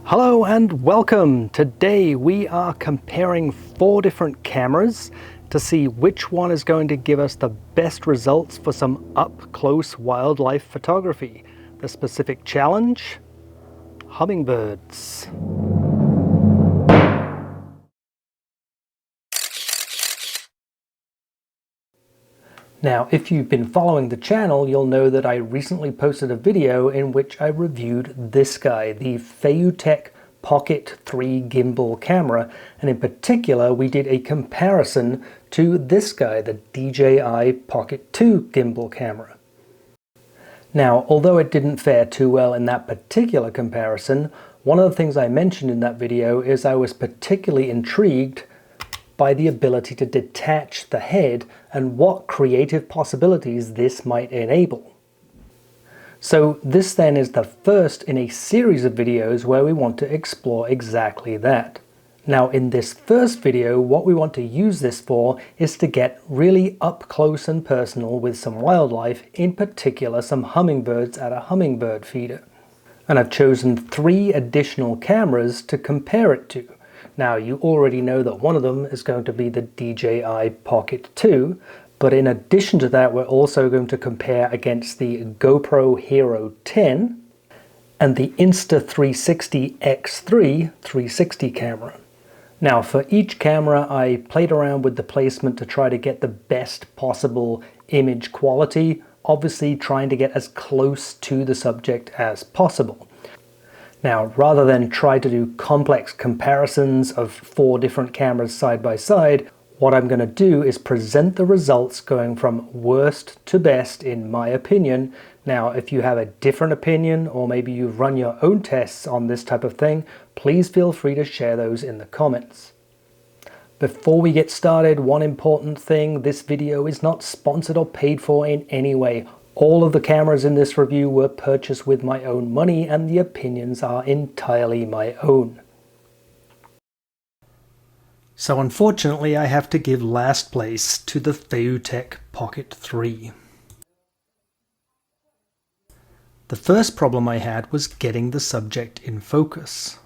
Hello and welcome. Today we are comparing 4 different cameras to see which one is going to give us the best results for some up-close wildlife photography. The specific challenge? Hummingbirds. Now, if you've been following the channel, you'll know that I recently posted a video in which I reviewed this guy, the Feiyutech Pocket 3 gimbal camera, and in particular we did a comparison to this guy, the DJI Pocket 2 gimbal camera. Now, although it didn't fare too well in that particular comparison, one of the things I mentioned in that video is I was particularly intrigued by the ability to detach the head and what creative possibilities this might enable. So this then is the first in a series of videos where we want to explore exactly that. Now in this first video, what we want to use this for is to get really up close and personal with some wildlife, in particular some hummingbirds at a hummingbird feeder. And I've chosen 3 additional cameras to compare it to. Now, you already know that one of them is going to be the DJI Pocket 2, but in addition to that, we're also going to compare against the GoPro Hero 10 and the Insta360 X3 360 camera. Now, for each camera, I played around with the placement to try to get the best possible image quality, obviously trying to get as close to the subject as possible. Now, rather than try to do complex comparisons of 4 different cameras side by side, what I'm going to do is present the results going from worst to best in my opinion. Now, if you have a different opinion or maybe you've run your own tests on this type of thing, please feel free to share those in the comments. Before we get started, one important thing, this video is not sponsored or paid for in any way. All of the cameras in this review were purchased with my own money and the opinions are entirely my own. So unfortunately I have to give last place to the Feiyutech Pocket 3. The first problem I had was getting the subject in focus.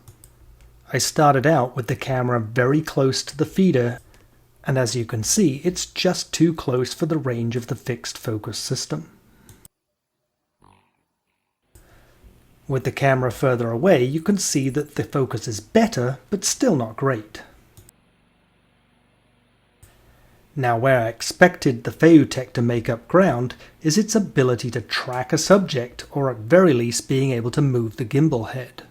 I started out with the camera very close to the feeder, and as you can see, it's just too close for the range of the fixed focus system. With the camera further away, you can see that the focus is better, but still not great. Now, where I expected the Feiyutech to make up ground is its ability to track a subject, or at very least being able to move the gimbal head.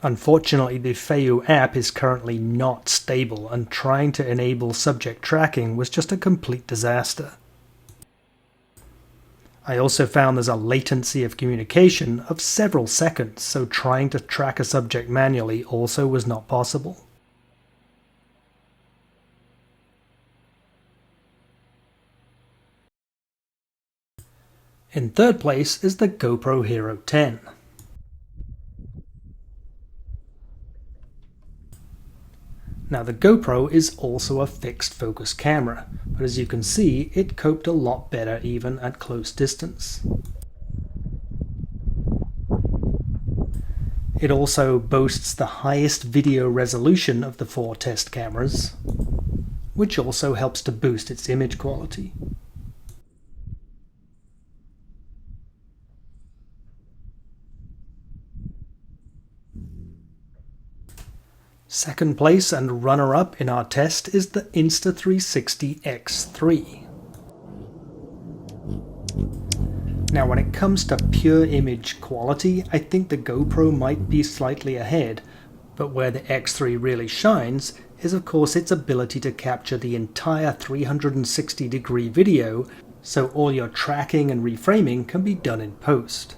Unfortunately, the Feiyu app is currently not stable, and trying to enable subject tracking was just a complete disaster. I also found there's a latency of communication of several seconds, so trying to track a subject manually also was not possible. In third place is the GoPro Hero 10. Now the GoPro is also a fixed focus camera, but as you can see, it coped a lot better even at close distance. It also boasts the highest video resolution of the 4 test cameras, which also helps to boost its image quality. Second place and runner-up in our test is the Insta360 X3. Now when it comes to pure image quality, I think the GoPro might be slightly ahead, but where the X3 really shines is of course its ability to capture the entire 360-degree video, so all your tracking and reframing can be done in post.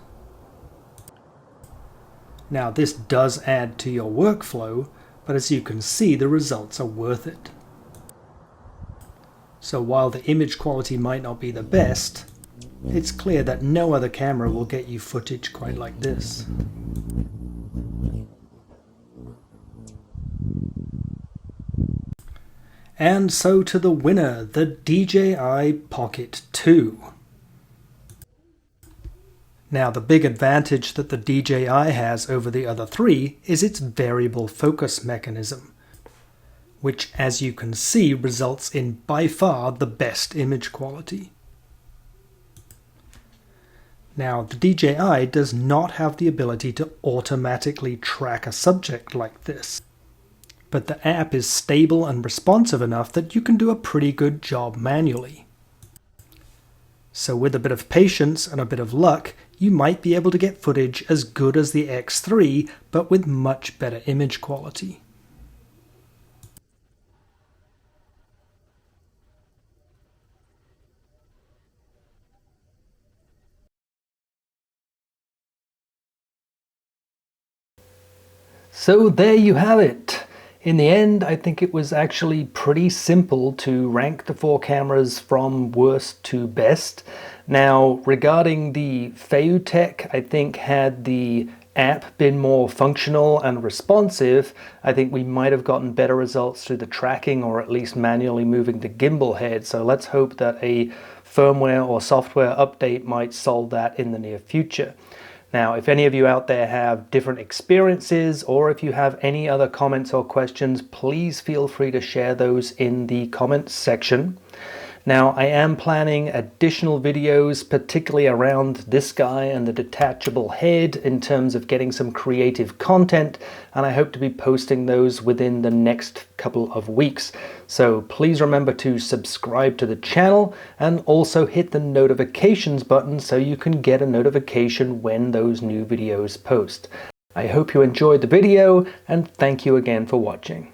Now this does add to your workflow, but as you can see, the results are worth it. So while the image quality might not be the best, it's clear that no other camera will get you footage quite like this. And so to the winner, the DJI Pocket 2. Now, the big advantage that the DJI has over the other three is its variable focus mechanism, which, as you can see, results in by far the best image quality. Now, the DJI does not have the ability to automatically track a subject like this, but the app is stable and responsive enough that you can do a pretty good job manually. So with a bit of patience and a bit of luck, you might be able to get footage as good as the X3, but with much better image quality. So there you have it. In the end, I think it was actually pretty simple to rank the four cameras from worst to best. Now, regarding the Feiyutech, I think had the app been more functional and responsive, I think we might have gotten better results through the tracking or at least manually moving the gimbal head. So let's hope that a firmware or software update might solve that in the near future. Now, if any of you out there have different experiences, or if you have any other comments or questions, please feel free to share those in the comments section. Now, I am planning additional videos, particularly around this guy and the detachable head, in terms of getting some creative content, and I hope to be posting those within the next couple of weeks. So please remember to subscribe to the channel and also hit the notifications button so you can get a notification when those new videos post. I hope you enjoyed the video, and thank you again for watching.